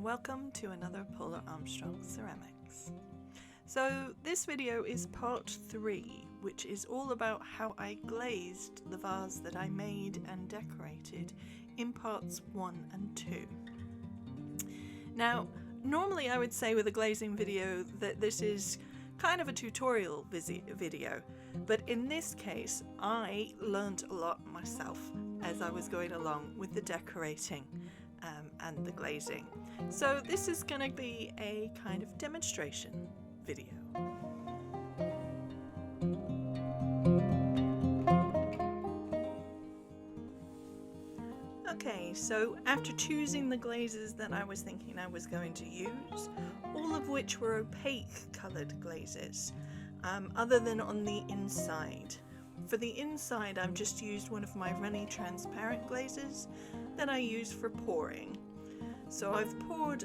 and welcome to another Paula Armstrong ceramics. So this video is part 3, which is all about how I glazed the vase that I made and decorated in parts 1 and 2. Now, normally I would say with a glazing video that this is kind of a tutorial video, but in this case I learned a lot myself as I was going along with the decorating and the glazing. So this is going to be a kind of demonstration video. Okay, so after choosing the glazes that I was thinking I was going to use, all of which were opaque coloured glazes, other than on the inside. For the inside, I've just used one of my runny transparent glazes that I use for pouring. So I've poured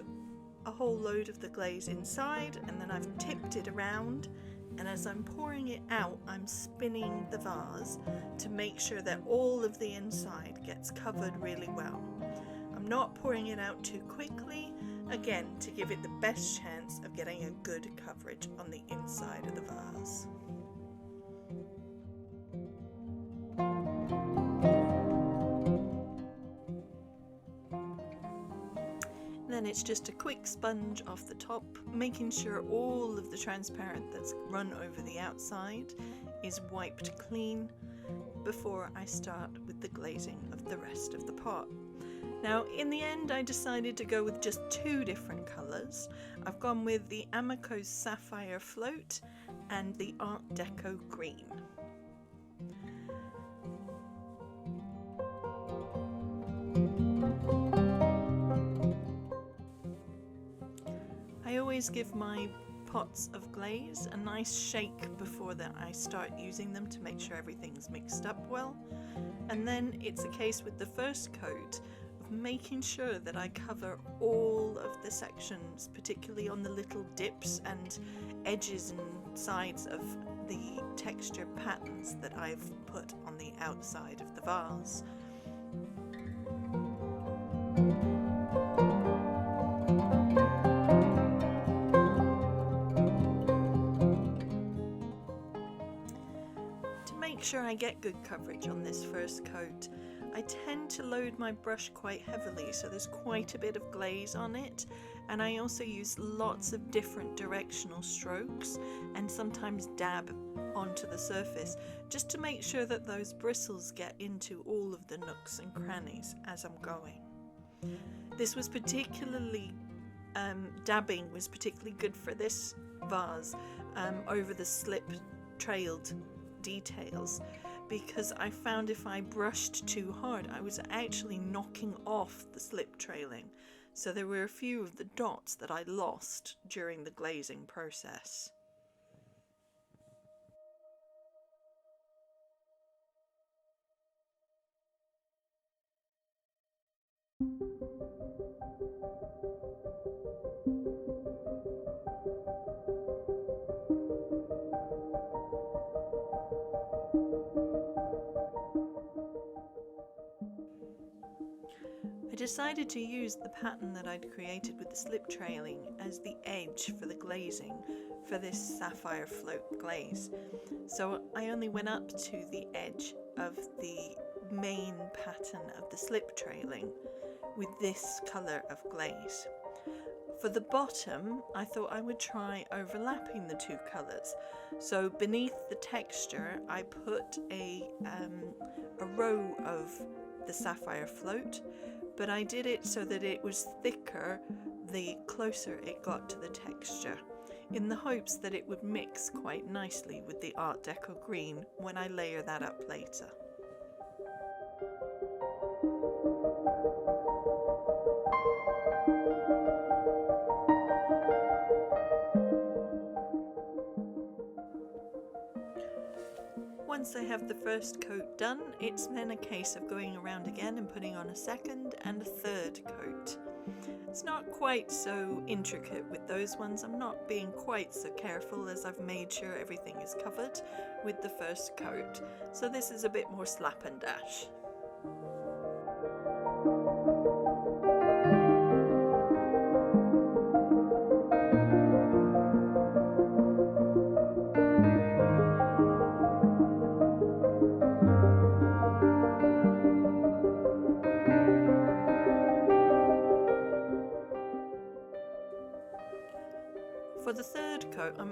a whole load of the glaze inside and then I've tipped it around, and as I'm pouring it out I'm spinning the vase to make sure that all of the inside gets covered really well. I'm not pouring it out too quickly, again to give it the best chance of getting a good coverage on the inside of the vase. Then it's just a quick sponge off the top, making sure all of the transparent that's run over the outside is wiped clean before I start with the glazing of the rest of the pot. Now in the end I decided to go with just 2 different colours. I've gone with the Amaco Sapphire Float and the Art Deco Green. I always give my pots of glaze a nice shake before that I start using them to make sure everything's mixed up well, and then it's a case with the first coat of making sure that I cover all of the sections, particularly on the little dips and edges and sides of the texture patterns that I've put on the outside of the vase. Make sure I get good coverage on this first coat. I tend to load my brush quite heavily, so there's quite a bit of glaze on it, and I also use lots of different directional strokes and sometimes dab onto the surface just to make sure that those bristles get into all of the nooks and crannies as I'm going. This was particularly dabbing was particularly good for this vase over the slip trailed details, because I found if I brushed too hard I was actually knocking off the slip trailing, so there were a few of the dots that I lost during the glazing process. I decided to use the pattern that I'd created with the slip trailing as the edge for the glazing for this sapphire float glaze. So I only went up to the edge of the main pattern of the slip trailing with this colour of glaze. For the bottom, I thought I would try overlapping the 2 colours. So beneath the texture, I put a row of the sapphire float, but I did it so that it was thicker the closer it got to the texture, in the hopes that it would mix quite nicely with the Art Deco green when I layer that up later. Once I have the first coat done, it's then a case of going around again and putting on a second and a third coat. It's not quite so intricate with those ones. I'm not being quite so careful, as I've made sure everything is covered with the first coat. So this is a bit more slap and dash.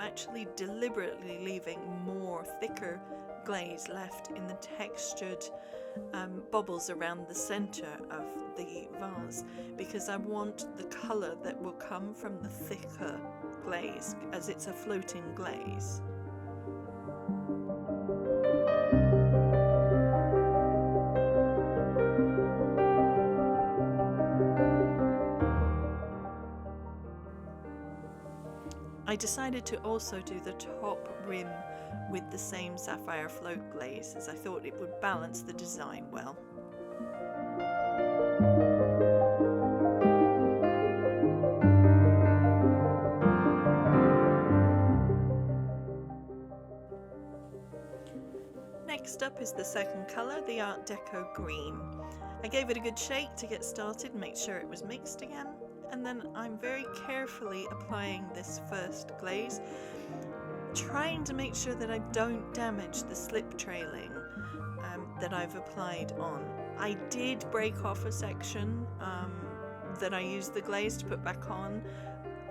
actually deliberately leaving more thicker glaze left in the textured bubbles around the center of the vase, because I want the color that will come from the thicker glaze, as it's a floating glaze. I decided to also do the top rim with the same sapphire float glaze, as I thought it would balance the design well. Next up is the second colour, the Art Deco green. I gave it a good shake to get started and make sure it was mixed again, and then I'm very carefully applying this first glaze, trying to make sure that I don't damage the slip trailing that I've applied on. I did break off a section that I used the glaze to put back on.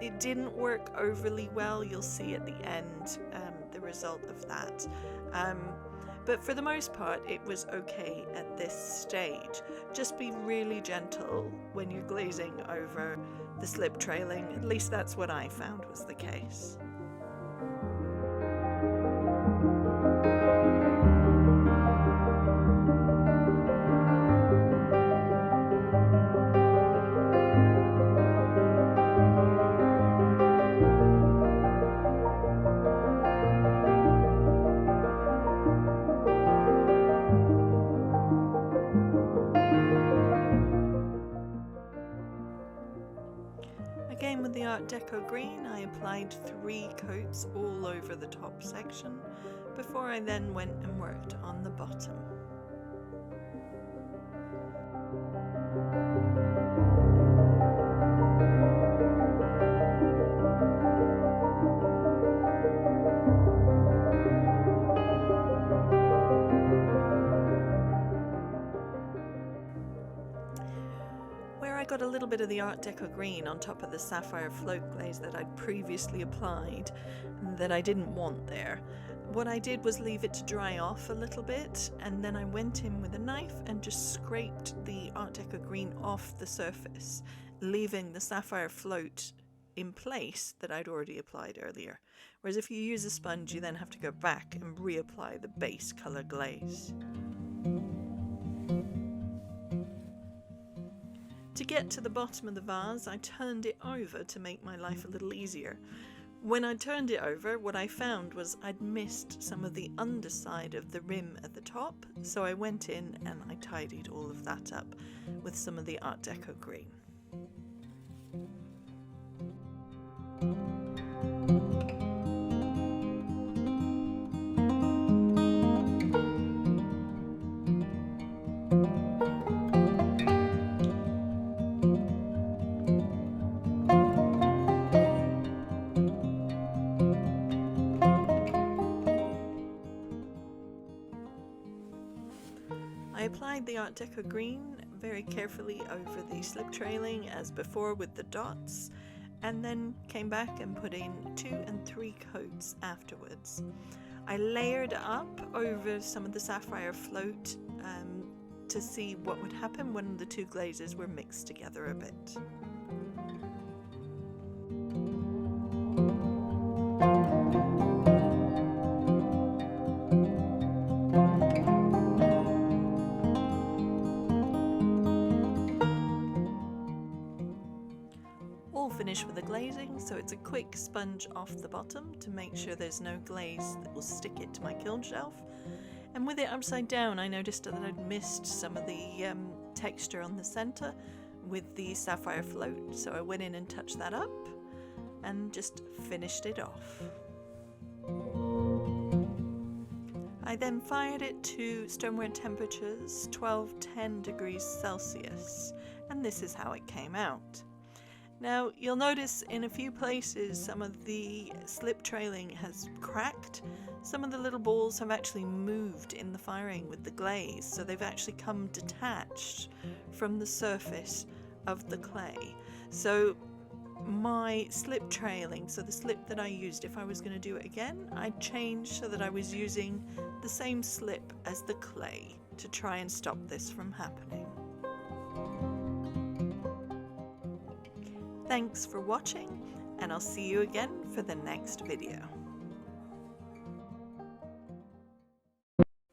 It didn't work overly well. You'll see at the end the result of that. But for the most part, it was okay at this stage. Just be really gentle when you're glazing over the slip trailing. At least that's what I found was the case. Again with the Art Deco green, I applied 3 coats all over the top section before I then went and worked on the bottom. I got a little bit of the Art Deco green on top of the sapphire float glaze that I'd previously applied that I didn't want there. What I did was leave it to dry off a little bit, and then I went in with a knife and just scraped the Art Deco green off the surface, leaving the sapphire float in place that I'd already applied earlier. Whereas if you use a sponge, you then have to go back and reapply the base color glaze. To get to the bottom of the vase, I turned it over to make my life a little easier. When I turned it over, what I found was I'd missed some of the underside of the rim at the top, so I went in and I tidied all of that up with some of the Art Deco green. I applied the Art Deco green very carefully over the slip trailing as before with the dots, and then came back and put in 2 and 3 coats afterwards. I layered up over some of the sapphire float to see what would happen when the 2 glazes were mixed together a bit. Finish with the glazing, so it's a quick sponge off the bottom to make sure there's no glaze that will stick it to my kiln shelf. And with it upside down, I noticed that I'd missed some of the texture on the center with the sapphire float, so I went in and touched that up and just finished it off. I then fired it to stoneware temperatures 12-10 degrees Celsius, and this is how it came out. Now, you'll notice in a few places some of the slip trailing has cracked. Some of the little balls have actually moved in the firing with the glaze, so they've actually come detached from the surface of the clay. So my slip trailing, so the slip that I used, if I was going to do it again, I'd change so that I was using the same slip as the clay to try and stop this from happening. Thanks for watching, and I'll see you again for the next video.